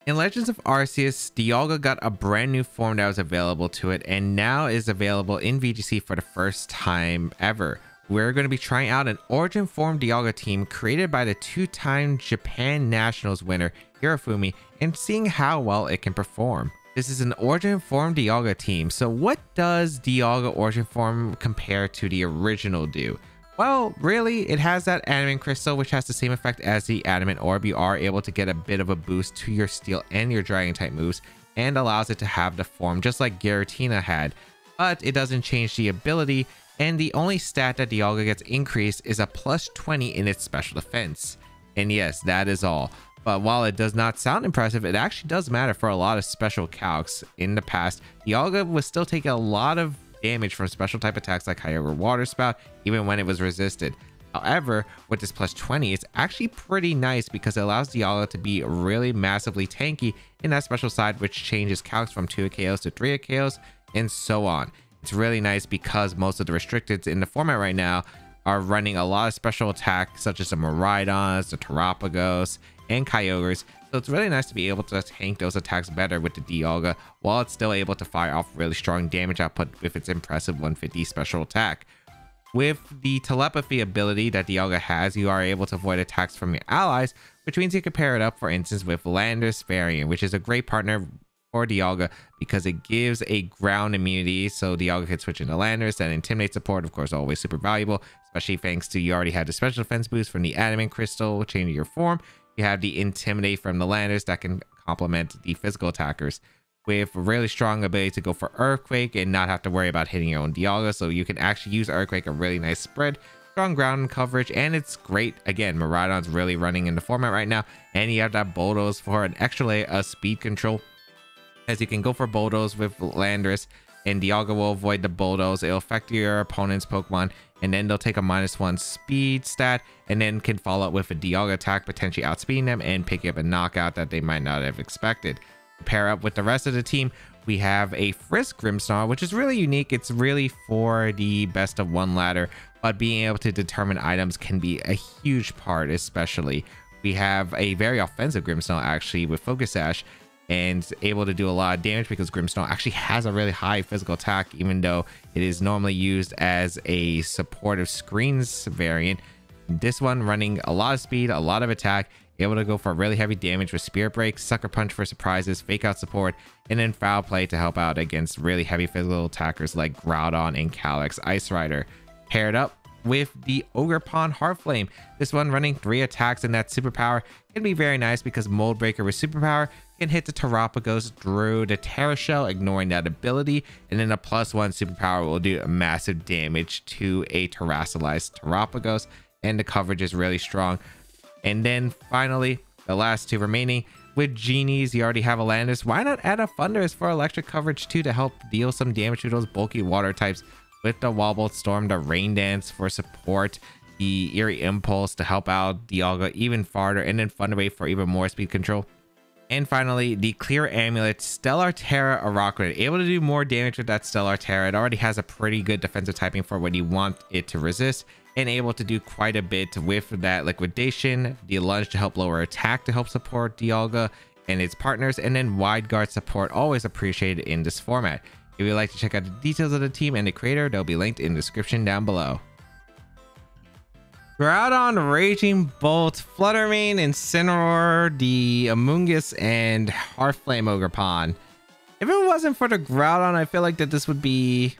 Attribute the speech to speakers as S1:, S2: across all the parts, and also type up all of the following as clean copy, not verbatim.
S1: In Legends of Arceus, Dialga got a brand new form that was available to it and now is available in VGC for the first time ever. We're going to be trying out an Origin Form Dialga team created by the two-time Japan Nationals winner Hirofumi and seeing how well it can perform. This is an Origin Form Dialga team, so what does Dialga Origin Form compare to the original do? Well, really, it has that Adamant Crystal, which has the same effect as the Adamant Orb. You are able to get a bit of a boost to your Steel and your Dragon type moves, and allows it to have the form just like Giratina had. But it doesn't change the ability, and the only stat that Dialga gets increased is a plus 20 in its special defense. And yes, that is all. But while it does not sound impressive, it actually does matter for a lot of special calcs. In the past, Dialga was still taking a lot of damage from special type attacks like Kyogre Water Spout, even when it was resisted. However, with this plus 20, it's actually pretty nice because it allows Dialga to be really massively tanky in that special side, which changes calcs from 2 KOs to 3 KOs and so on. It's really nice because most of the restricteds in the format right now are running a lot of special attacks such as the Miraidons, the Terapagos, and Kyogres. So it's really nice to be able to tank those attacks better with the Dialga while it's still able to fire off really strong damage output with its impressive 150 special attack. With the telepathy ability that Dialga has, you are able to avoid attacks from your allies, which means you can pair it up, for instance, with Landorus variant, which is a great partner for Dialga because it gives a ground immunity, so Dialga can switch into Landorus. And Intimidate support, of course, always super valuable, especially thanks to you already have the special defense boost from the Adamant Crystal, changing your form. You have the Intimidate from the Landorus that can complement the physical attackers with really strong ability to go for Earthquake and not have to worry about hitting your own Dialga. So you can actually use Earthquake, a really nice spread, strong ground coverage, and it's great. Again, Miraidon's really running in the format right now, and you have that Bulldoze for an extra layer of speed control, as you can go for Bulldoze with Landorus, and Dialga will avoid the Bulldoze. It'll affect your opponent's Pokemon, and then they'll take a -1 speed stat, and then can follow up with a Dialga attack, potentially outspeeding them and picking up a knockout that they might not have expected. Pair up with the rest of the team, we have a Frisk Grimmsnarl, which is really unique. It's really for the best of one ladder, but being able to determine items can be a huge part. Especially, we have a very offensive Grimmsnarl actually with Focus Sash, and able to do a lot of damage because Grimmsnarl actually has a really high physical attack, even though it is normally used as a supportive screens variant. This one running a lot of speed, a lot of attack, able to go for really heavy damage with Spirit Break, Sucker Punch for surprises, Fake Out support, and then Foul Play to help out against really heavy physical attackers like Groudon and Calyx Ice Rider. Paired up with the Ogerpon Heartflame. This one running 3 attacks, and that superpower can be very nice because Mold Breaker with superpower can hit the Terapagos through the Terra Shell, ignoring that ability, and then a +1 superpower will do massive damage to a Terrasolized Terapagos, and the coverage is really strong. And then finally, the last 2 remaining, with Genies, you already have a Landorus. Why not add a Thundurus for electric coverage too, to help deal some damage to those bulky water types, with the Wobble Storm, the Rain Dance for support, the Eerie Impulse to help out Dialga even farther, and then Thunder Wave for even more speed control. And finally, the Clear Amulet, Stellar Terra Araquanid, able to do more damage with that Stellar Terra. It already has a pretty good defensive typing for when you want it to resist, and able to do quite a bit with that Liquidation, the Lunge to help lower attack to help support Dialga and its partners, and then Wide Guard support, always appreciated in this format. If you'd like to check out the details of the team and the creator, they'll be linked in the description down below. Groudon, Raging Bolt, Fluttermane, Incineroar, the Amoonguss, and Heartflame Ogerpon. If it wasn't for the Groudon, I feel like that this would be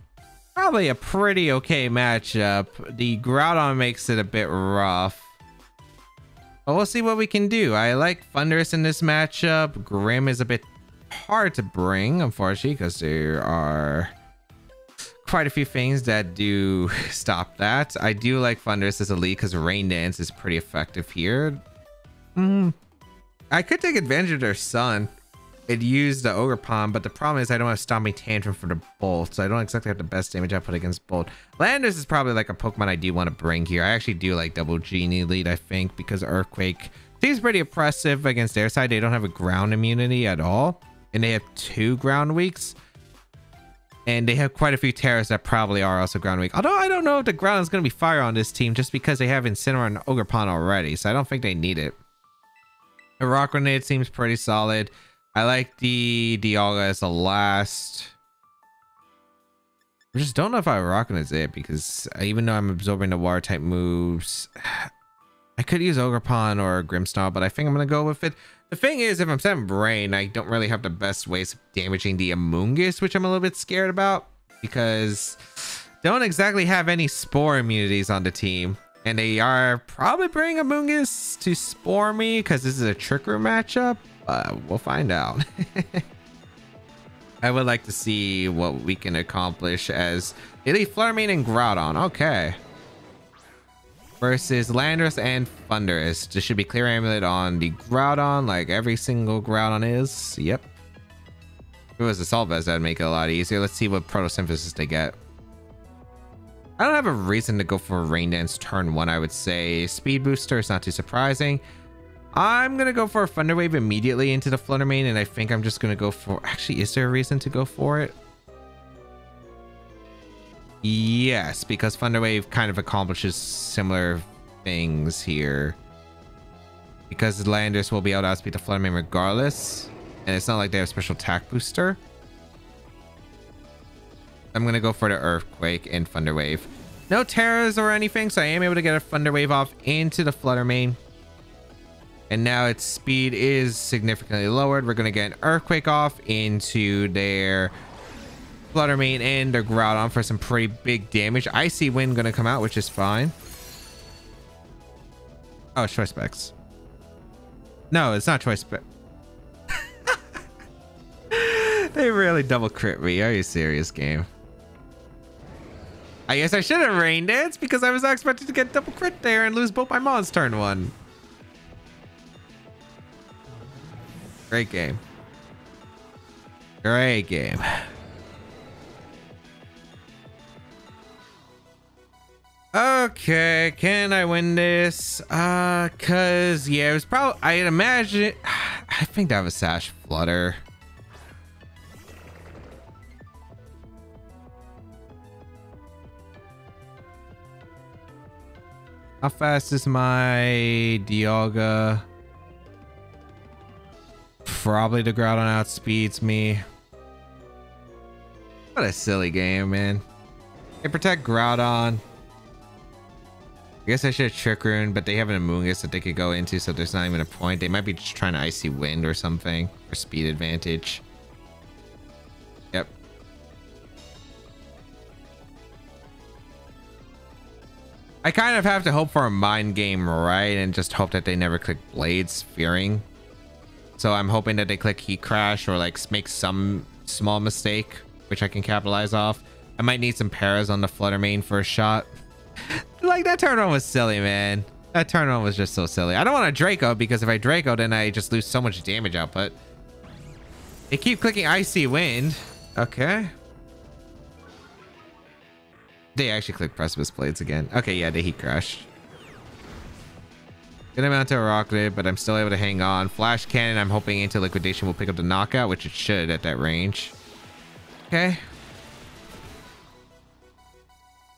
S1: probably a pretty okay matchup. The Groudon makes it a bit rough, but we'll see what we can do. I like Thundurus in this matchup. Grim is a bit hard to bring, unfortunately, because there are quite a few things that do stop that. I do like Thundurus as a lead because Rain Dance is pretty effective here. I could take advantage of their Sun and use the Ogerpon, but the problem is I don't have Stomping Tantrum for the Bolt, so I don't exactly have the best damage output against Bolt. Landorus is probably like a Pokemon I do want to bring here. I actually do like Double Genie lead, I think, because Earthquake seems pretty oppressive against their side. They don't have a ground immunity at all, and they have 2 ground weeks. And they have quite a few Terras that probably are also ground weak. Although I don't know if the ground is going to be fire on this team, just because they have Incineroar and Ogerpon already. So I don't think they need it. Araquanid seems pretty solid. I like the Dialga as the last. I just don't know if I rock it as it, because even though I'm absorbing the water type moves, I could use Ogerpon or Grimmsnarl, but I think I'm gonna go with it. The thing is, if I'm setting Brain, I don't really have the best ways of damaging the Amoonguss, which I'm a little bit scared about, because don't exactly have any Spore immunities on the team. And they are probably bringing Amoonguss to Spore me, because this is a Trick Room matchup. We'll find out. I would like to see what we can accomplish as Elite Fluttermane and Groudon. Okay. Versus Landorus and Thundurus. This should be Clear Amulet on the Groudon, like every single Groudon is. Yep. If it was a Assault Vest, that'd make it a lot easier. Let's see what Photosynthesis they get. I don't have a reason to go for a Rain Dance turn 1, I would say. Speed Booster is not too surprising. I'm going to go for a Thunder Wave immediately into the Fluttermane, and I think I'm just going to go for... Actually, is there a reason to go for it? Yes, because Thunder Wave kind of accomplishes similar things here. Because the Landorus will be able to outspeed the Fluttermane regardless, and it's not like they have a special attack booster. I'm going to go for the Earthquake and Thunder Wave. No Terras or anything, so I am able to get a Thunder Wave off into the Fluttermane. And now its speed is significantly lowered. We're going to get an Earthquake off into their Fluttermane and their Groudon for some pretty big damage. Icy Wind going to come out, which is fine. Oh, it's Choice Specs. No, it's not Choice Specs. They really double crit me. Are you serious, game? I guess I should have Rain Dance because I was not expected to get double crit there and lose both my mons turn 1. Great game. Great game. Okay, can I win this? Cause yeah, it was probably, I'd imagine, I think that was Sash Flutter. How fast is my Dialga? Probably the Groudon outspeeds me. What a silly game, man. They protect Groudon. I guess I should have Trick Rune, but they have an Amoonguss that they could go into, so there's not even a point. They might be just trying to Icy Wind or something for speed advantage. Yep. I kind of have to hope for a mind game, right? And just hope that they never click Blades, fearing. So I'm hoping that they click Heat Crash or like make some small mistake, which I can capitalize off. I might need some Paras on the Fluttermane for a shot. Like, that turn on was silly, man. That turn on was just so silly. I don't want a Draco, because if I Draco, then I just lose so much damage output. They keep clicking Icy Wind. Okay. They actually click Precipice Blades again. Okay, yeah, they Heat Crash. Good amount to Rocket, but I'm still able to hang on. Flash Cannon, I'm hoping into Liquidation will pick up the knockout, which it should at that range. Okay.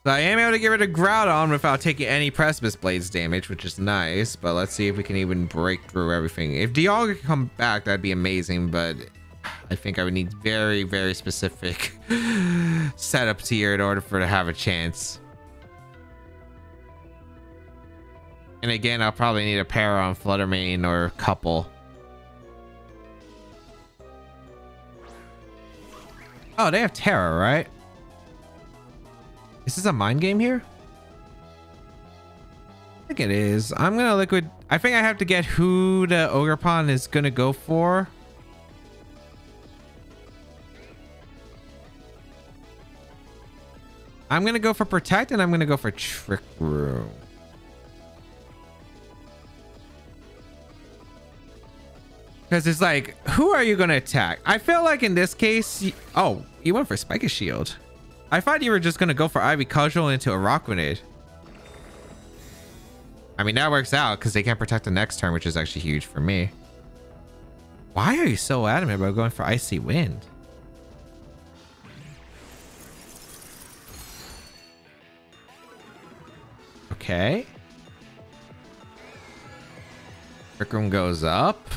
S1: So I am able to get rid of Groudon without taking any Precipice Blades damage, which is nice. But let's see if we can even break through everything. If Dialga can come back, that'd be amazing. But I think I would need very, very specific setups here in order for it to have a chance. And again, I'll probably need a Para on Fluttermane or a couple. Oh, they have Terra, right? Is this a mind game here? I think it is. I'm gonna liquid. I think I have to get who the Ogerpon is gonna go for. I'm gonna go for Protect, and I'm gonna go for Trick Room. Because it's like, who are you gonna attack? I feel like in this case, oh, you went for Spiky Shield. I thought you were just gonna go for Ivy Cudgel into a Rock Grenade. I mean, that works out because they can't protect the next turn, which is actually huge for me. Why are you so adamant about going for Icy Wind? Okay. Trick Room goes up.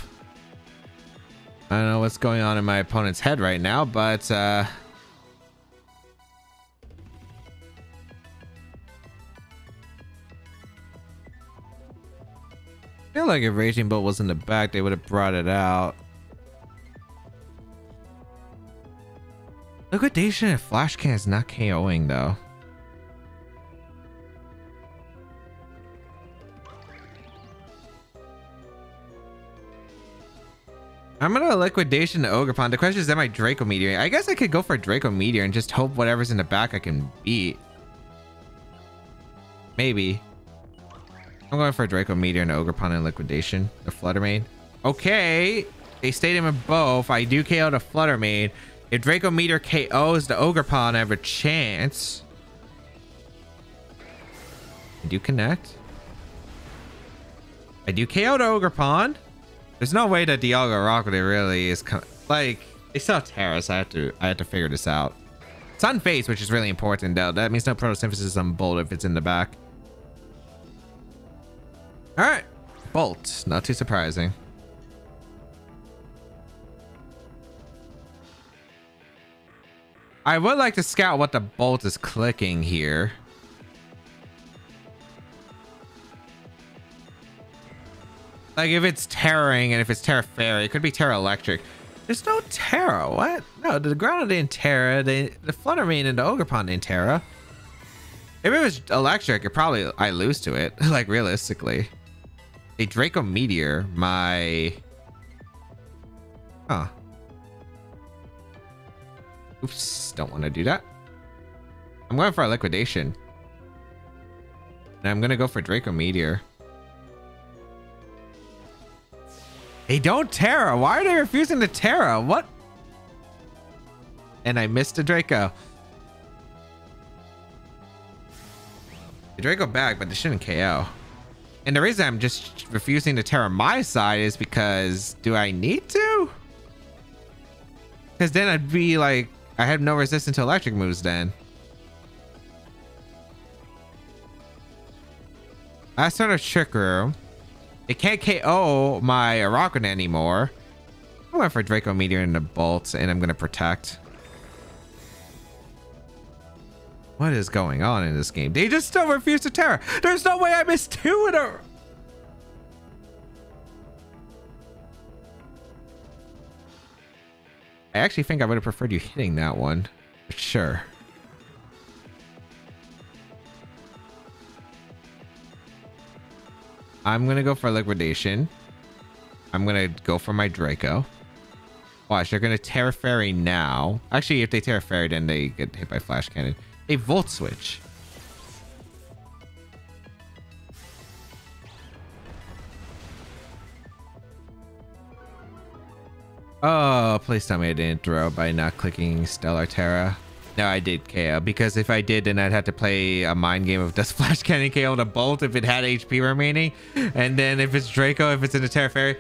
S1: I don't know what's going on in my opponent's head right now, but I feel like if Raging Bolt was in the back, they would have brought it out. Liquidation and Flash Can is not KOing though. I'm gonna Liquidation the Ogerpon. The question is, am I Draco Meteor? I guess I could go for Draco Meteor and just hope whatever's in the back I can beat. Maybe. I'm going for Draco Meteor and Ogerpon and Liquidation. The Flutter Mane. Okay. They stayed him in both. I do KO the Flutter Mane. If Draco Meteor KOs the Ogerpon, I have a chance. I do connect. I do KO the Ogerpon. There's no way that Dialga Rocket really is like, they still have Terra, so I have to figure this out. It's on face, which is really important though. That means no photosynthesis on Bolt if it's in the back. All right, Bolt, not too surprising. I would like to scout what the Bolt is clicking here. Like if it's Terraing and if it's Terra Fairy, it could be Terra Electric. There's no Terra. What? No, the ground didn't Terra. The Flutter Mane and the Ogerpon didn't Terra. If it was Electric, it probably I lose to it. Like realistically, a Draco Meteor. My. Huh. Oops. Don't want to do that. I'm going for a Liquidation. And I'm gonna go for Draco Meteor. They don't Terra. Why are they refusing to Terra? What? And I missed the Draco. The Draco back, but they shouldn't KO. And the reason I'm just refusing to Terra my side is because do I need to? Because then I'd be like, I have no resistance to electric moves then. I start a Trick Room. It can't KO my Araquanid anymore. I went for Draco Meteor and the Bolt, and I'm going to protect. What is going on in this game? They just still refuse to Terra. There's no way I missed two in a... I actually think I would have preferred you hitting that one. But sure. I'm gonna go for Liquidation. I'm gonna go for my Draco. Watch, they're gonna Terra Fairy now. Actually, if they Terra Fairy, then they get hit by Flash Cannon. A Volt Switch. Oh, please tell me I didn't throw by not clicking Stellar Terra. No, I did KO, because if I did, then I'd have to play a mind game of does Flash Cannon KO the Bolt if it had HP remaining, and then if it's Draco, if it's in the Terra Fairy.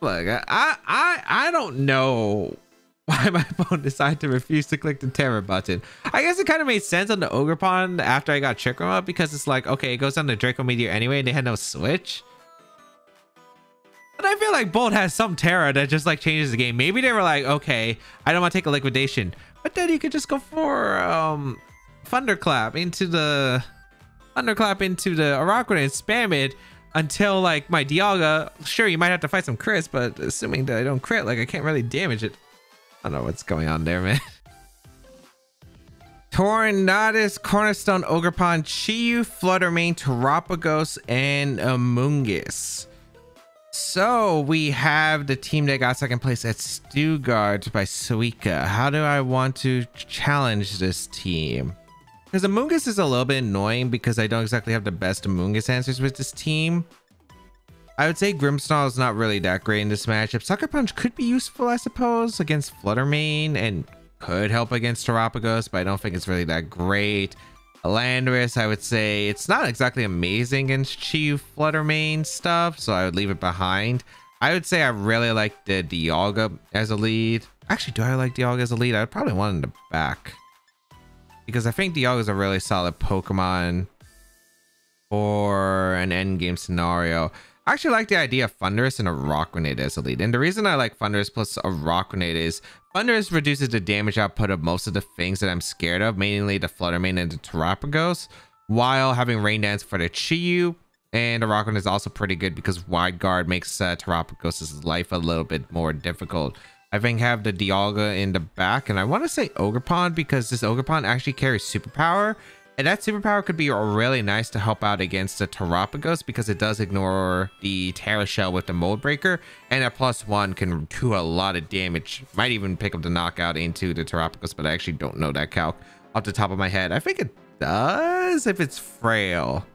S1: Look, I don't know why my opponent decided to refuse to click the Terra button. I guess it kind of made sense on the Ogerpon after I got Trick Room up, because it's like, okay, it goes on the Draco Meteor anyway, and they had no switch. But I feel like Bolt has some Terra that just like changes the game. Maybe they were like, okay, I don't want to take a Liquidation, but then you could just go for Thunderclap into the Araquanid and spam it until like my Dialga. Sure, you might have to fight some crits, but assuming that I don't crit, like I can't really damage it. I don't know what's going on there, man. Tornadus, Cornerstone, Ogerpon, Chiyu, Flutter Mane, Terapagos, and Amoonguss. So we have the team that got second place at Stuttgart by Suika. How do I want to challenge this team? Because Amoonguss is a little bit annoying because I don't exactly have the best Amoonguss answers with this team. I would say Grimmsnarl is not really that great in this matchup. Sucker Punch could be useful, I suppose, against Flutter Mane and could help against Terapagos, but I don't think it's really that great. Landorus, I would say it's not exactly amazing against Chiyu Flutter Mane stuff, so I would leave it behind. I would say I really like the Dialga as a lead. Actually, do I like Dialga as a lead? I would probably want him to back, because I think Dialga is a really solid Pokemon for an endgame scenario. I actually like the idea of Thunderous and a Rock Grenade as a lead. And the reason I like Thunderous plus a Rock Grenade is Thunderous reduces the damage output of most of the things that I'm scared of, mainly the Fluttermane and the Terapagos, while having Rain Dance for the Chi-Yu. And the Rock Grenade is also pretty good because Wide Guard makes Terapagos' life a little bit more difficult. I think I have the Dialga in the back, and I want to say Ogerpon because this Ogerpon actually carries Superpower. And that superpower could be really nice to help out against the Terapagos because it does ignore the Terra Shell with the Mold Breaker. And a +1 can do a lot of damage. Might even pick up the knockout into the Terapagos, but I actually don't know that calc off the top of my head. I think it does if it's Frail.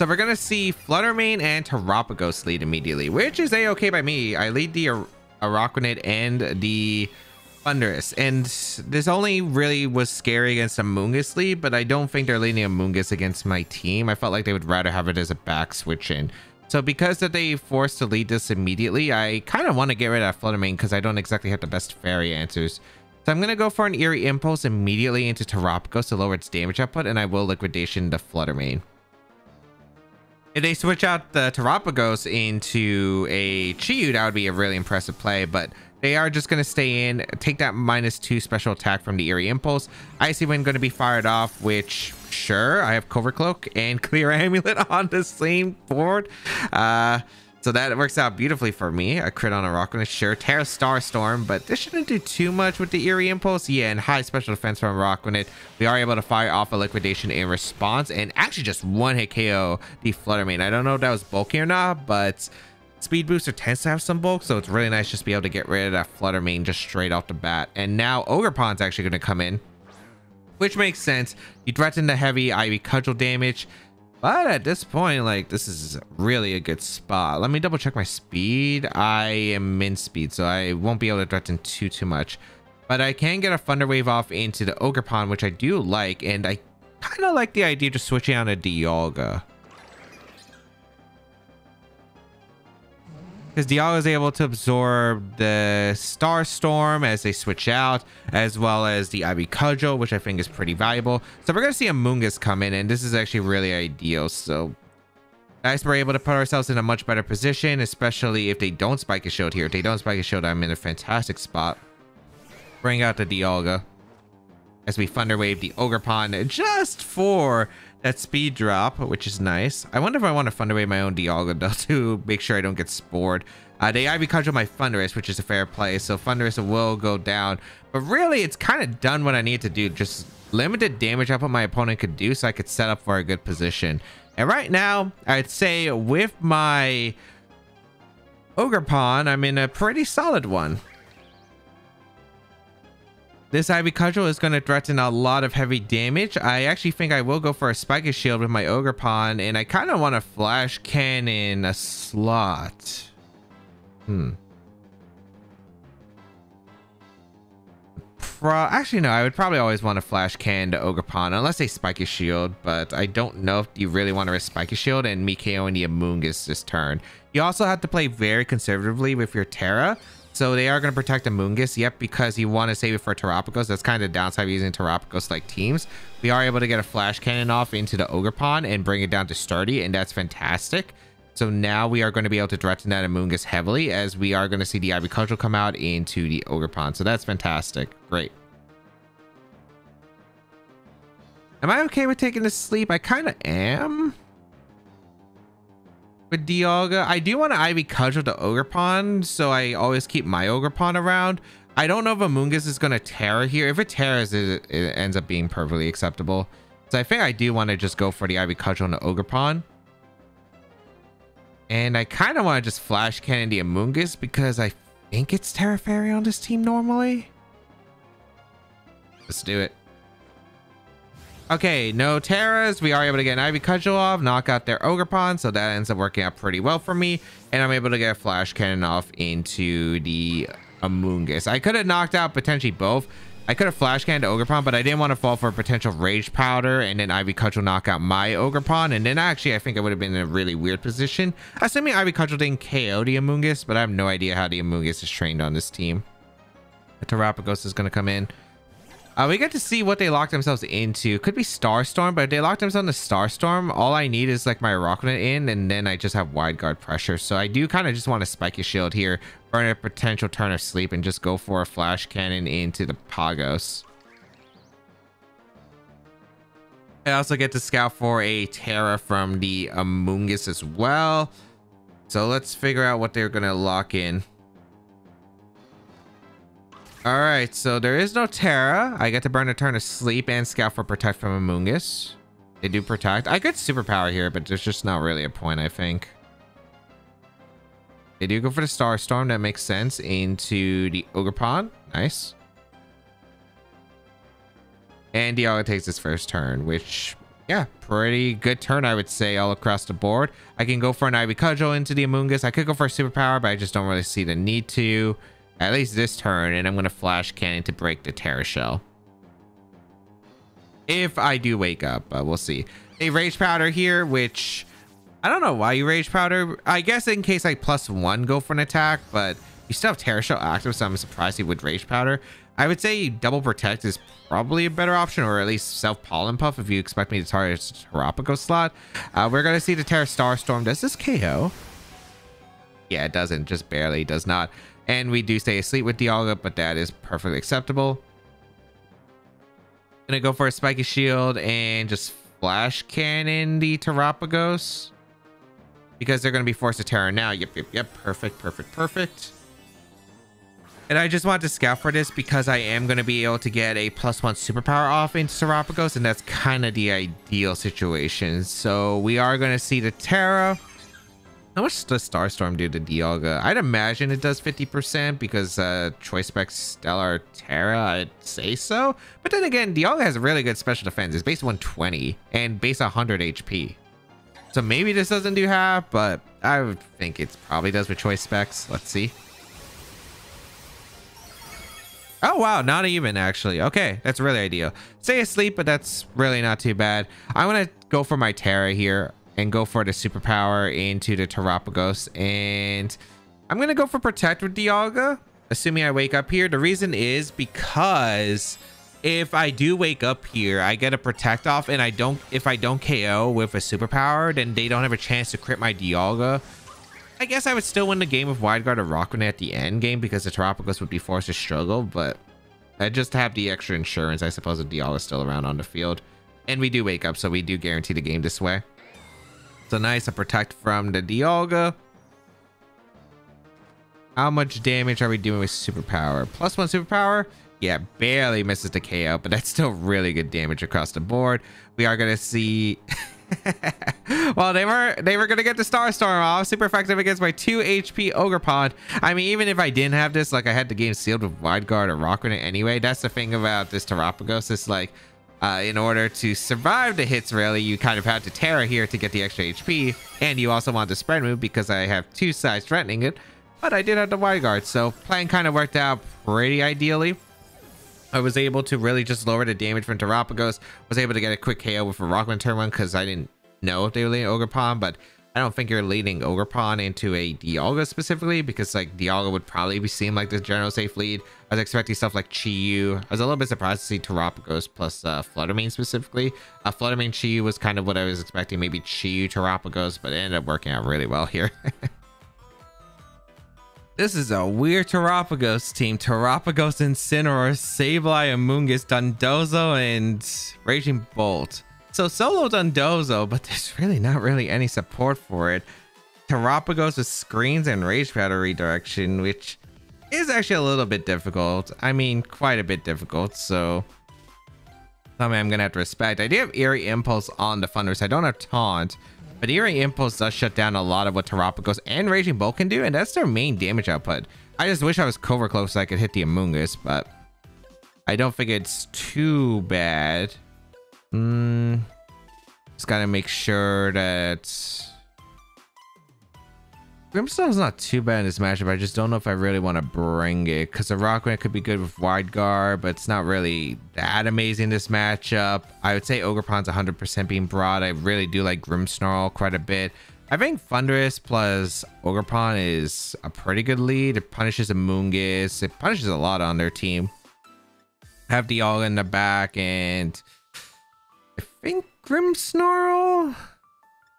S1: So we're going to see Fluttermane and Terapagos lead immediately, which is a-okay by me. I lead the Araquanid and the Thunderous, and this only really was scary against Amoonguss lead, but I don't think they're leading Amoonguss against my team. I felt like they would rather have it as a back switch in. So because that they forced to lead this immediately, I kind of want to get rid of Fluttermane because I don't exactly have the best fairy answers. So I'm going to go for an Eerie Impulse immediately into Terapagos to lower its damage output, and I will Liquidation the Fluttermane. If they switch out the Terapagos into a Chi-Yu, that would be a really impressive play, but they are just going to stay in, take that -2 special attack from the Eerie Impulse. Icy Wind going to be fired off, which, sure, I have Covert Cloak and Clear Amulet on the same board. So that works out beautifully for me. A crit on a Rock Grenade, sure. Terra Star Storm, but this shouldn't do too much with the Eerie Impulse. Yeah, and high special defense from Rock Grenade. We are able to fire off a Liquidation in response and actually just one-hit KO the Fluttermane. I don't know if that was bulky or not, but Speed Booster tends to have some bulk, so it's really nice just to be able to get rid of that Fluttermane just straight off the bat. And now Ogerpon's actually going to come in, which makes sense. You threaten the heavy Ivy Cudgel damage. But at this point, like, this is really a good spot. Let me double check my speed. I am min speed, so I won't be able to threaten too much. But I can get a Thunder Wave off into the Ogerpon, which I do like. And I kind of like the idea of just switching on a Dialga. Because Dialga is able to absorb the Star Storm as they switch out, as well as the Ivy Cudgel, which I think is pretty valuable. So we're going to see Amoonguss come in, and this is actually really ideal. So nice, we're able to put ourselves in a much better position, especially if they don't Spike a Shield here. If they don't Spike a Shield, I'm in a fantastic spot. Bring out the Dialga as we Thunder Wave the Ogerpon just for that speed drop, which is nice. I wonder if I want to Thunder Wave my own Dialga though to make sure I don't get spored. They Ivy Cudgel my Thunderous, which is a fair play, so Thunderous will go down. But really, it's kind of done what I need to do. Just limited damage output my opponent could do so I could set up for a good position. And right now, I'd say with my Ogerpon, I'm in a pretty solid one. This Ivy Cudgel is going to threaten a lot of heavy damage. I actually think I will go for a Spiky Shield with my Ogerpon, and I kind of want to Flash Cannon a slot. Actually, no, I would probably always want to Flash Cannon to Ogerpon, unless they Spiky Shield, but I don't know if you really want to risk Spiky Shield and me KOing the Amoonguss this turn. You also have to play very conservatively with your Terra. So they are going to protect Amoonguss, yep, because you want to save it for Terapagos. That's kind of the downside of using Terapagos-like teams. We are able to get a Flash Cannon off into the Ogerpon and bring it down to Sturdy, and that's fantastic. So now we are going to be able to threaten that Amoonguss heavily, as we are going to see the Ivy Cudgel come out into the Ogerpon. So that's fantastic. Great. Am I okay with taking this sleep? I kind of am. With Dialga, I do want to Ivy Cudgel to Ogerpon, so I always keep my Ogerpon around. I don't know if Amoonguss is going to Terra here. If it Terras, it ends up being perfectly acceptable. So I think I do want to just go for the Ivy Cudgel and the Ogerpon. And I kind of want to just Flash Cannon the Amoonguss because I think it's Terra Fairy on this team normally. Let's do it. Okay, no Terras. We are able to get an Ivy Cudgel off, knock out their Ogerpon, so that ends up working out pretty well for me. And I'm able to get a Flash Cannon off into the Amoonguss. I could have knocked out potentially both. I could have Flash Cannoned to Ogerpon, but I didn't want to fall for a potential Rage Powder and then Ivy Cudgel knock out my Ogerpon. And then actually, I think I would have been in a really weird position. Assuming Ivy Cudgel didn't KO the Amoonguss, but I have no idea how the Amoonguss is trained on this team. The Terapagos is going to come in. We get to see what they locked themselves into. Could be Starstorm, but if they locked themselves into Starstorm, all I need is like my Rocknet in, and then I just have wide guard pressure. So I do kind of just want to spike your shield here, burn a potential turn of sleep, and just go for a flash cannon into the Pagos. I also get to scout for a Terra from the Amoonguss as well. So let's figure out what they're gonna lock in. All right, so there is no Terra. I get to burn a turn of sleep and scout for protect from Amoonguss. They do protect. I get superpower here, but there's just not really a point, I think. They do go for the Starstorm. That makes sense. Into the Ogerpon. Nice. And Dialga takes his first turn, which, yeah, pretty good turn, I would say, all across the board. I can go for an Ivy Cudgel into the Amoonguss. I could go for a superpower, but I just don't really see the need to. At least this turn, and I'm going to flash cannon to break the Terra Shell. If I do wake up, we'll see. A Rage Powder here, which I don't know why you Rage Powder. I guess in case I +1 go for an attack, but you still have Terra Shell active, so I'm surprised you would Rage Powder. I would say double protect is probably a better option, or at least self pollen puff if you expect me to target Terapagos slot. We're going to see the Terra Starstorm. Does this KO? Yeah, it doesn't. Just barely. Does not. And we do stay asleep with Dialga, but that is perfectly acceptable. Gonna go for a spiky shield and just flash cannon the Terapagos, because they're gonna be forced to Terra now. Yep. Perfect. And I just want to scout for this because I am going to be able to get a +1 superpower off into Terapagos, and that's kind of the ideal situation. So we are going to see the Terra. How much does Starstorm do to Dialga? I'd imagine it does 50% because Choice Spec Stellar Terra, I'd say so. But then again, Dialga has a really good special defense. It's base 120 and base 100 HP. So maybe this doesn't do half, but I would think it probably does with Choice Specs. Let's see. Oh, wow. Not even, actually. Okay, that's really ideal. Stay asleep, but that's really not too bad. I want to go for my Terra here and go for the superpower into the Terapagos. And I'm going to go for Protect with Dialga, assuming I wake up here. The reason is because if I do wake up here, I get a Protect off, and if I don't KO with a superpower, then they don't have a chance to crit my Dialga. I guess I would still win the game with Wide Guard or Rocknet at the end game because the Terapagos would be forced to struggle, but I just have the extra insurance. I suppose the Dialga is still around on the field. And we do wake up, so we do guarantee the game this way. So nice, a Protect from the Dialga. How much damage are we doing with superpower? +1 superpower? Yeah, barely misses the KO, but that's still really good damage across the board. We are going to see... Well, they were gonna get the Starstorm off. Super effective against my 2 HP Ogerpon. I mean, even if I didn't have this, like I had the game sealed with Wide Guard or Rocknet anyway. That's the thing about this Terapagos. It's like in order to survive the hits, really, you kind of had to Terra here to get the extra HP, and you also want the spread move because I have 2 sides threatening it, but I did have the Wide Guard, so plan kind of worked out pretty ideally. I was able to really just lower the damage from Terapagos. Was able to get a quick KO with a Rockman turn 1 because I didn't know if they were leading Ogerpon, but I don't think you're leading Ogerpon into a Dialga specifically, because like Dialga would probably be seen like the general safe lead. I was expecting stuff like Chi-Yu. I was a little bit surprised to see Terapagos plus Fluttermane specifically. Fluttermane Chi-Yu was kind of what I was expecting, maybe Chi-Yu Terapagos, but it ended up working out really well here. This is a weird Terapagos team. Terapagos, Incineroar, Sableye, Amoonguss, Dondozo, and Raging Bolt. So solo Dondozo, but there's really not really any support for it. Terapagos with screens and Rage Powder redirection, which is actually a little bit difficult. I mean, quite a bit difficult, so something I'm gonna have to respect. I do have Eerie Impulse on the Thundurus. I don't have Taunt, but Eerie Impulse does shut down a lot of what Terapagos and Raging Bolt can do, and that's their main damage output. I just wish I was Covert Cloak so I could hit the Amoonguss, but I don't think it's too bad. Just gotta make sure that Brimstone's not too bad in this matchup. I just don't know if I really want to bring it, because the Rockman could be good with Wide Guard, but it's not really that amazing this matchup. I would say Ogerpon's 100% being brought. I really do like Grimmsnarl quite a bit. I think Thundurus plus Ogerpon is a pretty good lead. It punishes Amoonguss. It punishes a lot on their team. Have Dialga in the back, and I think Grimmsnarl?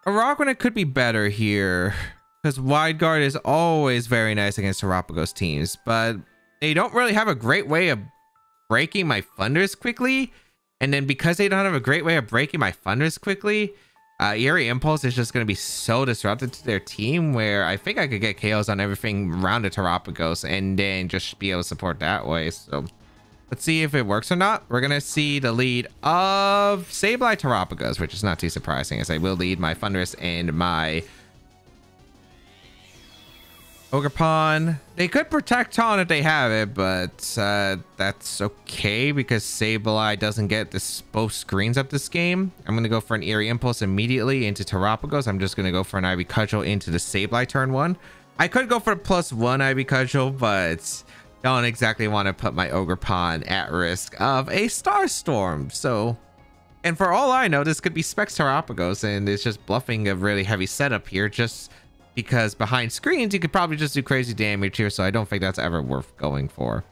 S1: A Rockrunnit could be better here, because Wide Guard is always very nice against Terapagos teams, but they don't really have a great way of breaking my Thunders quickly. And then because they don't have a great way of breaking my Thunders quickly, Eerie Impulse is just going to be so disruptive to their team, where I think I could get KOs on everything around the Terapagos and then just be able to support that way. So let's see if it works or not. We're going to see the lead of Sableye Terapagos, which is not too surprising, as I will lead my Thundurus and my Ogerpon. They could protect Taunt if they have it, but that's okay because Sableye doesn't get both screens up this game. I'm going to go for an Eerie Impulse immediately into Terapagos. I'm just going to go for an Ivy Cudgel into the Sableye turn 1. I could go for a +1 Ivy Cudgel, but don't exactly want to put my Ogerpon at risk of a Starstorm. So, and for all I know, this could be Specs Terapagos, and it's just bluffing a really heavy setup here, just because behind screens you could probably just do crazy damage here, so I don't think that's ever worth going for.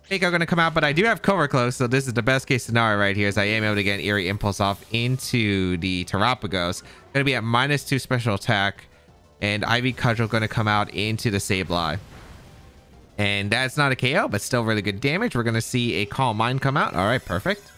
S1: Fake Out gonna come out, but I do have Cover Close, so this is the best case scenario right here, as I am able to get an Eerie Impulse off into the Terapagos. Gonna be at -2 special attack, and Ivy Cudgel gonna come out into the Sableye. And that's not a KO, but still really good damage. We're gonna see a Calm Mind come out. All right, perfect.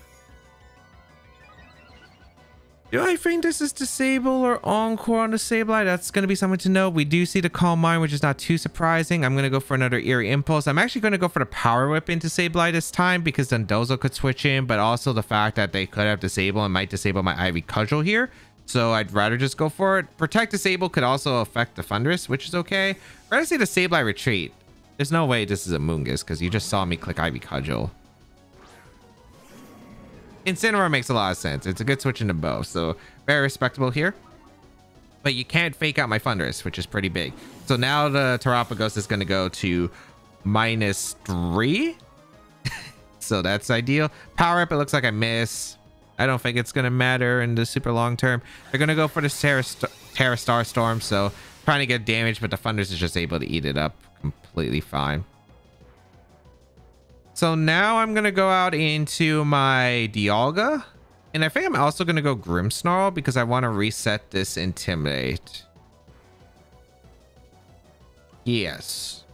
S1: Do I think this is Disable or Encore on the Sableye? That's going to be something to know. We do see the Calm Mind, which is not too surprising. I'm going to go for another Eerie Impulse. I'm actually going to go for the Power Whip into Sableye this time, because then Dozo could switch in, but also the fact that they could have Disable and might disable my Ivy Cudgel here. So I'd rather just go for it. Protect Disable could also affect the Thundurus, which is okay. We're going to see the Sableye retreat. There's no way this is a Moongus, because you just saw me click Ivy Cudgel. Incineroar makes a lot of sense. It's a good switch into both, so very respectable here. But you can't fake out my Thundurus, which is pretty big. So now the Terapagos is going to go to -3. So that's ideal. Power Up, it looks like I miss. I don't think it's going to matter in the super long term. They're going to go for the Terra Starstorm, so trying to get damage, but the Thundurus is just able to eat it up completely fine. So now I'm going to go out into my Dialga. And I think I'm also going to go Grimmsnarl because I want to reset this Intimidate. Yes.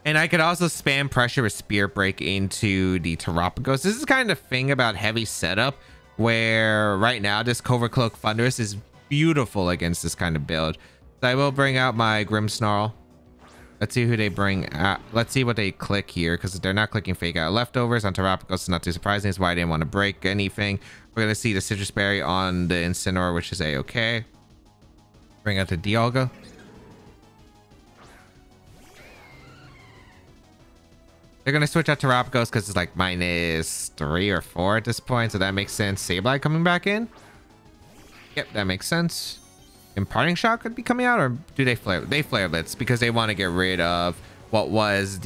S1: And I could also spam pressure with Spirit Break into the Terapagos. This is kind of thing about heavy setup, where right now this Covert Cloak Thundurus is beautiful against this kind of build. So I will bring out my Grimmsnarl. Let's see who they bring out. Let's see what they click here, because they're not clicking Fake Out. Leftovers on Terapagos is not too surprising. That's why I didn't want to break anything. We're going to see the Citrus Berry on the Incineroar, which is a-okay. Bring out the Dialga. They're going to switch out Terapagos because it's like -3 or 4 at this point, so that makes sense. Sableye coming back in. Yep, that makes sense. Imparting Shot could be coming out, or do they flare? They flare blitz because they want to get rid of what was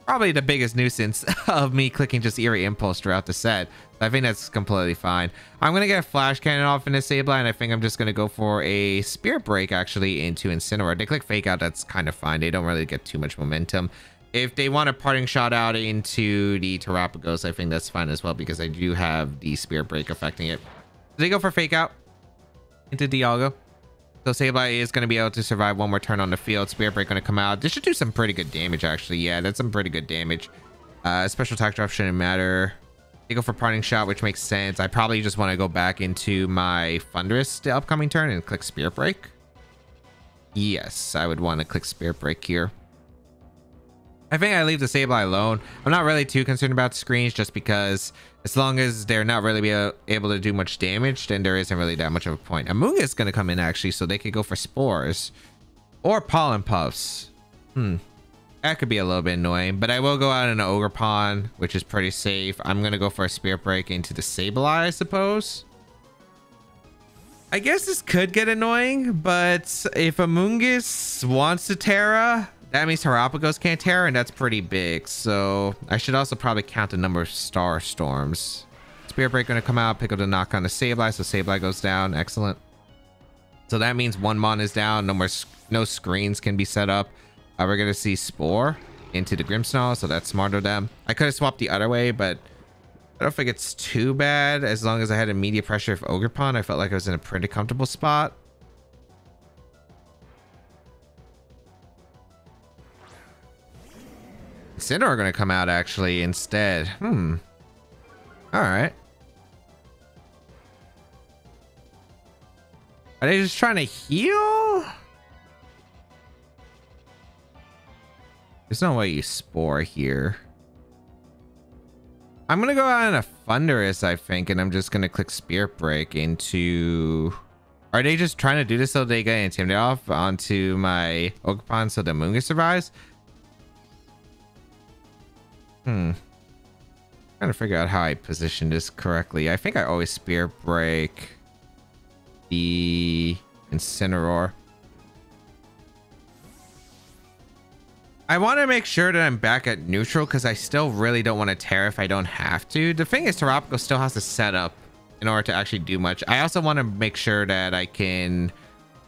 S1: probably the biggest nuisance of me clicking just Eerie Impulse throughout the set. So I think that's completely fine. I'm gonna get a Flash Cannon off in this Sableye, and I think I'm just gonna go for a Spirit Break actually into Incineroar. They click Fake Out, that's kind of fine. They don't really get too much momentum. If they want a Parting Shot out into the Terapagos, I think that's fine as well, because I do have the Spirit Break affecting it. They go for Fake Out into Dialga. So Sableye is going to be able to survive one more turn on the field. Spirit Break going to come out. This should do some pretty good damage, actually. Yeah, that's some pretty good damage. Special attack drop shouldn't matter. They go for Parting Shot, which makes sense. I probably just want to go back into my Thundurus the upcoming turn and click Spirit Break. Yes, I would want to click Spirit Break here. I think I leave the Sableye alone. I'm not really too concerned about screens, just because as long as they're not really able to do much damage, then there isn't really that much of a point. Amoonga is going to come in actually, so they could go for Spores or Pollen Puffs. That could be a little bit annoying, but I will go out in an Ogerpon, which is pretty safe. I'm going to go for a Spirit Break into the Sableye, I suppose. I guess this could get annoying, but if Amoongus wants to Terra, that means Terapagos can't Terra, and that's pretty big. So I should also probably count the number of Star Storms. Spirit Break going to come out, pick up the knock on the Sableye, so Sableye goes down. Excellent. So that means one Mon is down. No screens can be set up. We're going to see Spore. into the Grimmsnarl, so that's smart of them. I could have swapped the other way, but I don't think it's too bad. As long as I had immediate pressure of Ogerpon, I felt like I was in a pretty comfortable spot. Incineroar are going to come out actually instead. All right. Are they just trying to heal? There's no way you Spore here. I'm going to go out on a Thunderous, I think, and I'm just going to click Spirit Break into... Are they just trying to do this so they get Intimidate off onto my Ogerpon so the Amoonguss survives? Trying to figure out how I position this correctly. I think I always Spirit Break the Incineroar. I want to make sure that I'm back at neutral because I still really don't want to tear if I don't have to. The thing is, Terapagos still has to set up in order to actually do much. I also want to make sure that I can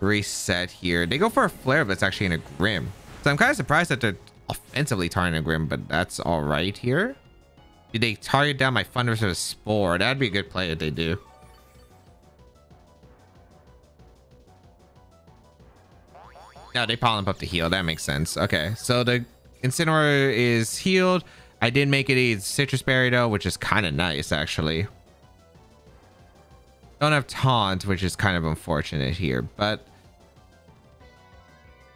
S1: reset here. They go for a Flare Blitz actually in a Grim. So I'm kind of surprised that they're offensively targeting a Grim, but that's all right here. Do they target down my Thunderous with a Spore? That'd be a good play if they do. No, they Pollen Puff to heal. That makes sense. Okay, so the Incineroar is healed. I did make it a Citrus Berry though, which is kind of nice actually. Don't have Taunt, which is kind of unfortunate here, but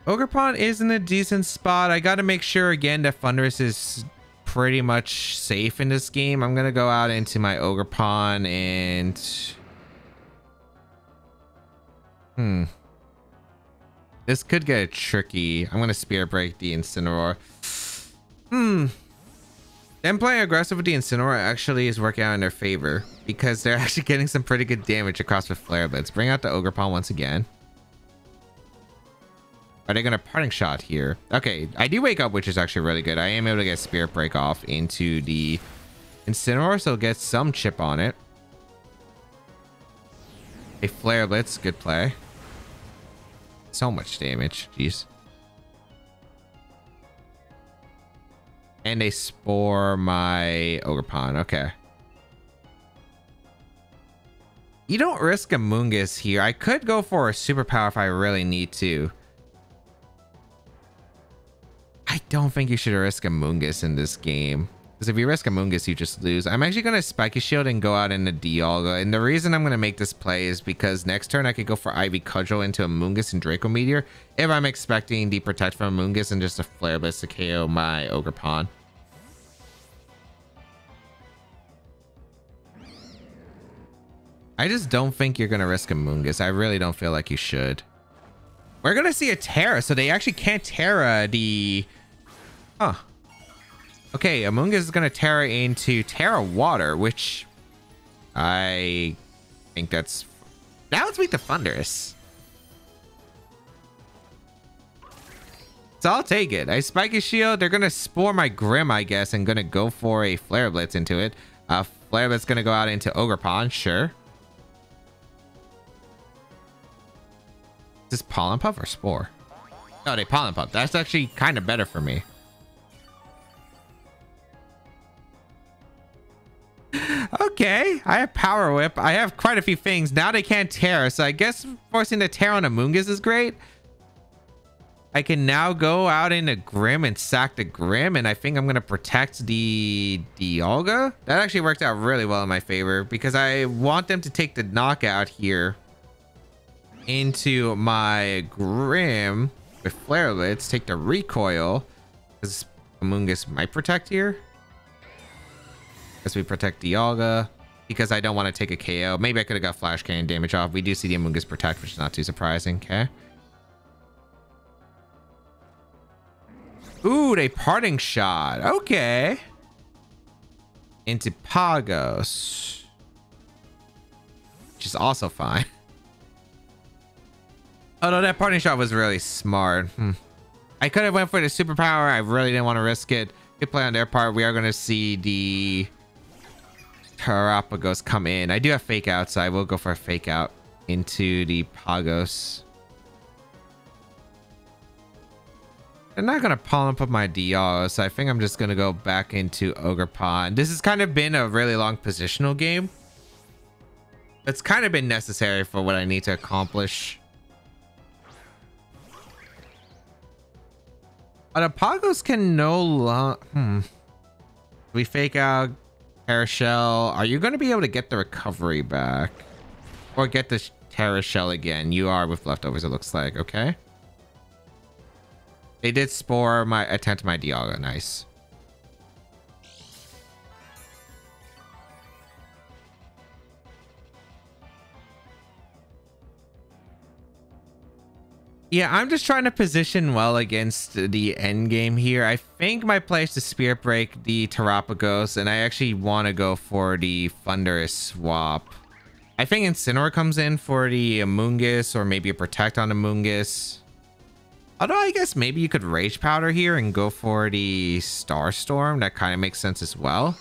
S1: Ogerpon is in a decent spot. I got to make sure again that Thunderous is pretty much safe in this game. I'm gonna go out into my Ogerpon and this could get tricky. I'm gonna Spirit Break the Incineroar. Them playing aggressive with the Incineroar actually is working out in their favor because they're actually getting some pretty good damage across with Flare Blitz. Bring out the Ogerpon once again. Are they gonna Parting Shot here? Okay, I do Wake Up, which is actually really good. I am able to get Spirit Break off into the Incineroar, so get some chip on it. A Flare Blitz, good play. So much damage, jeez. And they Spore my Ogerpon. Okay. You don't risk a Amoonguss here. I could go for a superpower if I really need to. I don't think you should risk a Amoonguss in this game. Because if you risk a Amoonguss, you just lose. I'm actually going to Spiky Shield and go out into Dialga. And the reason I'm going to make this play is because next turn I could go for Ivy Cudgel into Amoonguss and Draco Meteor if I'm expecting the Protect from Amoonguss and just a Flare Blitz to KO my Ogerpon. I just don't think you're going to risk a Amoonguss. I really don't feel like you should. We're going to see a Terra, so they actually can't Terra the... Huh. Okay, Amoonguss is going to Terra into Terra Water, which I think that's... Now let's meet the Thunderous. So I'll take it. I Spiky Shield. They're going to Spore my Grim, I guess, and going to go for a Flare Blitz into it. Flare Blitz going to go out into Ogerpon, sure. Is this Pollen Puff or Spore? Oh, they Pollen Puff. That's actually kind of better for me. Okay, I have Power Whip. I have quite a few things. Now they can't Terra, so I guess forcing the Terra on Amoonguss is great. I can now go out into Grim and sack the Grim, and I think I'm going to protect the Dialga. That actually worked out really well in my favor because I want them to take the knockout here into my Grim with Flare Blitz, take the recoil because Amoonguss might protect here. As we protect Dialga because I don't want to take a KO. Maybe I could have got Flash Cannon damage off. We do see the Amoonguss protect, which is not too surprising. Okay. Ooh, they Parting Shot. Okay. Into Pagos, which is also fine. Oh no, that Parting Shot was really smart. I could have went for the superpower. I really didn't want to risk it. Good play on their part. We are going to see the Terapagos come in. I do have Fake Out, so I will go for a Fake Out into the Pagos. I'm not gonna palm up my Dialga, so I think I'm just gonna go back into Ogerpon. This has kind of been a really long positional game. It's kind of been necessary for what I need to accomplish. But Apagos can no longer... We fake out Terra Are you going to be able to get the recovery back? Or get the Terra Shell again? You are with leftovers, it looks like. Okay. They did spore my attempt my Dialga. Nice. Yeah, I'm just trying to position well against the end game here. I think my play is to Spirit Break the Terapagos, and I actually want to go for the Thunderous swap. I think Incineroar comes in for the Amoonguss, or maybe a Protect on Amoonguss. Although I guess maybe you could Rage Powder here and go for the Starstorm. That kind of makes sense as well.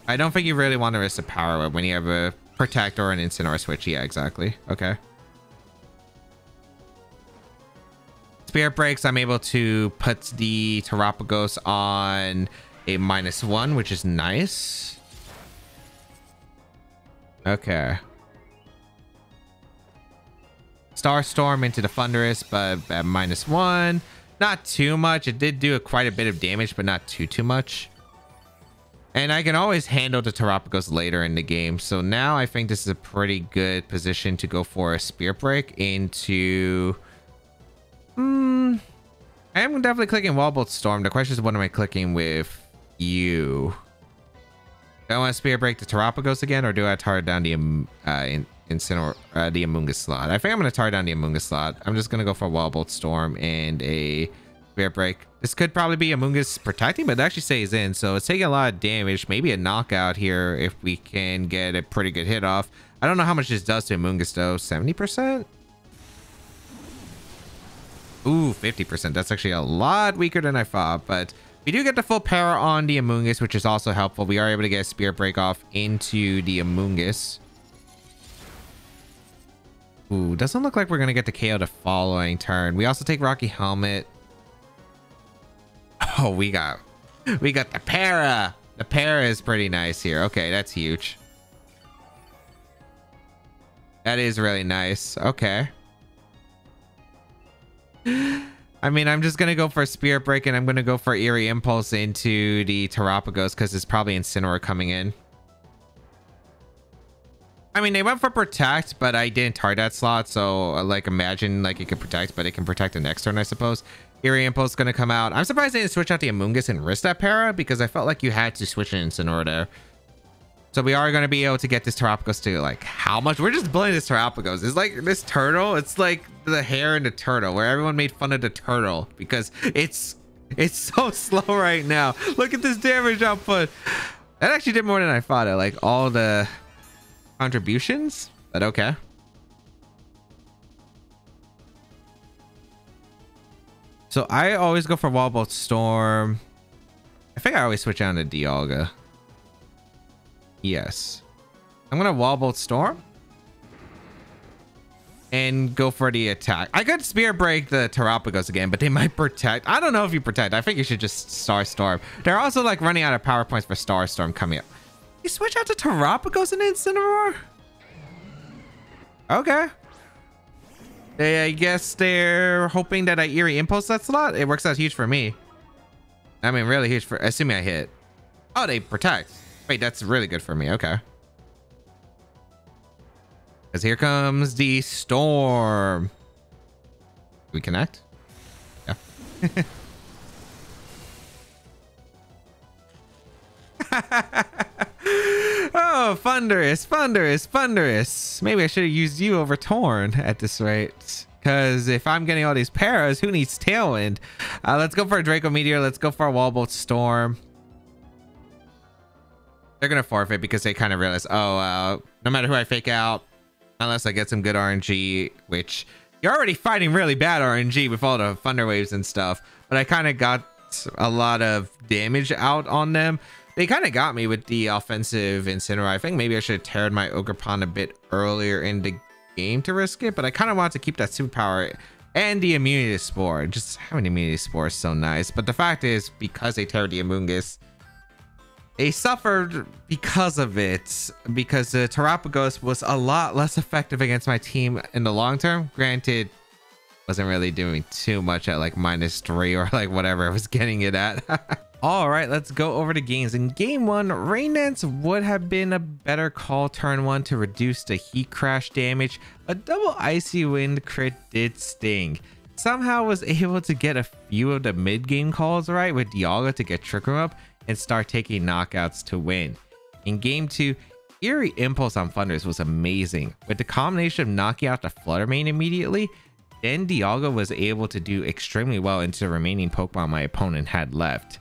S1: I don't think you really want to risk a Power Whip when you have a Protect or an Incineroar switch. Yeah, exactly. Okay. Spirit Breaks, I'm able to put the Terapagos on a -1, which is nice. Okay. Starstorm into the Thunderous, but at -1. Not too much. It did do quite a bit of damage, but not too much. And I can always handle the Terapagos later in the game. So now I think this is a pretty good position to go for a Spirit Break into... I am definitely clicking Wall Bolt Storm. The question is, what am I clicking with you? Do I want to Spirit Break the Terapagos again, or do I tar down the Incineroar, the Amoonguss slot? I think I'm going to tar down the Amoonguss slot. I'm just going to go for Wall Bolt Storm and a Spirit Break. This could probably be Amoonguss protecting, but it actually stays in, so it's taking a lot of damage. Maybe a knockout here if we can get a pretty good hit off. I don't know how much this does to Amoonguss though. 70%? Ooh, 50%. That's actually a lot weaker than I thought, but we do get the full power on the Amoonguss, which is also helpful. We are able to get a Spirit Break off into the Amoonguss. Ooh, doesn't look like we're going to get the KO the following turn. We also take Rocky Helmet. Oh, we got the para. The para is pretty nice here. Okay, that's huge. That is really nice. Okay. I mean, I'm just going to go for a Spirit Break, and I'm going to go for Eerie Impulse into the Terapagos because it's probably Incineroar coming in. I mean, they went for Protect, but I didn't tar that slot, so like imagine like it can Protect, but it can Protect the next turn, I suppose. Eerie Impulse is going to come out. I'm surprised they didn't switch out the Amoonguss and risk that para because I felt like you had to switch in Incineroar there. So we are going to be able to get this Terapagos to like how much? We're just bullying this Terapagos. It's like this turtle. It's like the hair in the turtle where everyone made fun of the turtle because it's so slow right now. Look at this damage output. That actually did more than I thought. I like all the contributions, but okay. So I always go for Wall Bolt Storm. I think I always switch on to Dialga. Yes. I'm going to Wall Bolt Storm and go for the attack. I could Spirit Break the Terapagos again, but they might Protect. I don't know if you Protect. I think you should just Starstorm. They're also like running out of power points for Starstorm coming up. You switch out to Terapagos and Incineroar? Okay. I guess they're hoping that I Eerie Impulse that slot. It works out huge for me. I mean, really huge for... Assuming I hit. Oh, they Protect. Wait, that's really good for me. Okay. Because here comes the Storm. We connect? Yeah. Oh, Thunderous, Thunderous, Thunderous. Maybe I should have used you over Torn at this rate. Because if I'm getting all these paras, who needs Tailwind? Let's go for a Draco Meteor. Let's go for a Wall Bolt Storm. They're going to forfeit because they kind of realize, oh, no matter who I fake out, unless I get some good RNG, which you're already fighting really bad RNG with all the Thunder Waves and stuff. But I kind of got a lot of damage out on them. They kind of got me with the offensive Incineroar. I think maybe I should have teared my Ogerpon a bit earlier in the game to risk it, but I kind of wanted to keep that superpower And the immunity spore. Just having immunity spore is so nice. But the fact is, because they tear the Amoonguss, they suffered because of it. Because the Terapagos was a lot less effective against my team in the long term. Granted, wasn't really doing too much at like -3 or like whatever I was getting it at. All right, let's go over to games. In game 1, Rain Dance would have been a better call turn 1 to reduce the heat crash damage. A double icy wind crit did sting. Somehow was able to get a few of the mid game calls right with Dialga to get Trick Room up and start taking knockouts to win. In game 2, Eerie Impulse on Thunders was amazing. With the combination of knocking out the Flutter Mane immediately, then Dialga was able to do extremely well into the remaining Pokemon my opponent had left.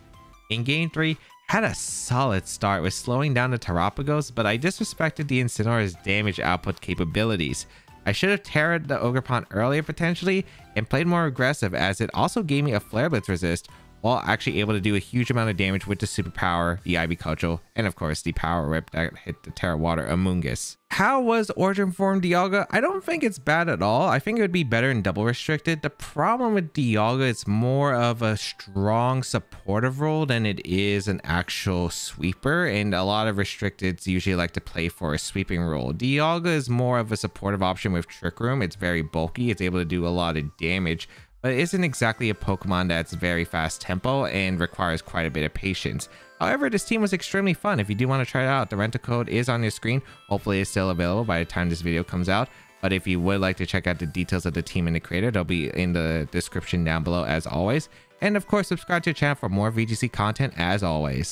S1: In game 3, had a solid start with slowing down the Terapagos, but I disrespected the Incineroar's damage output capabilities. I should have terrored the Ogerpon earlier potentially and played more aggressive, as it also gave me a Flare Blitz resist while actually able to do a huge amount of damage with the superpower, the Ivy Cudgel, and of course the Power Whip that hit the Terra Water Amoonguss. How was Origin Form Dialga? I don't think it's bad at all. I think it would be better in double restricted. The problem with Dialga is more of a strong supportive role than it is an actual sweeper, and a lot of restricteds usually like to play for a sweeping role. Dialga is more of a supportive option with Trick Room. It's very bulky, it's able to do a lot of damage, but it isn't exactly a Pokemon that's very fast tempo and requires quite a bit of patience. However, this team was extremely fun. If you do want to try it out, the rental code is on your screen. Hopefully it's still available by the time this video comes out. But if you would like to check out the details of the team and the creator, they'll be in the description down below as always. And of course, subscribe to the channel for more VGC content as always.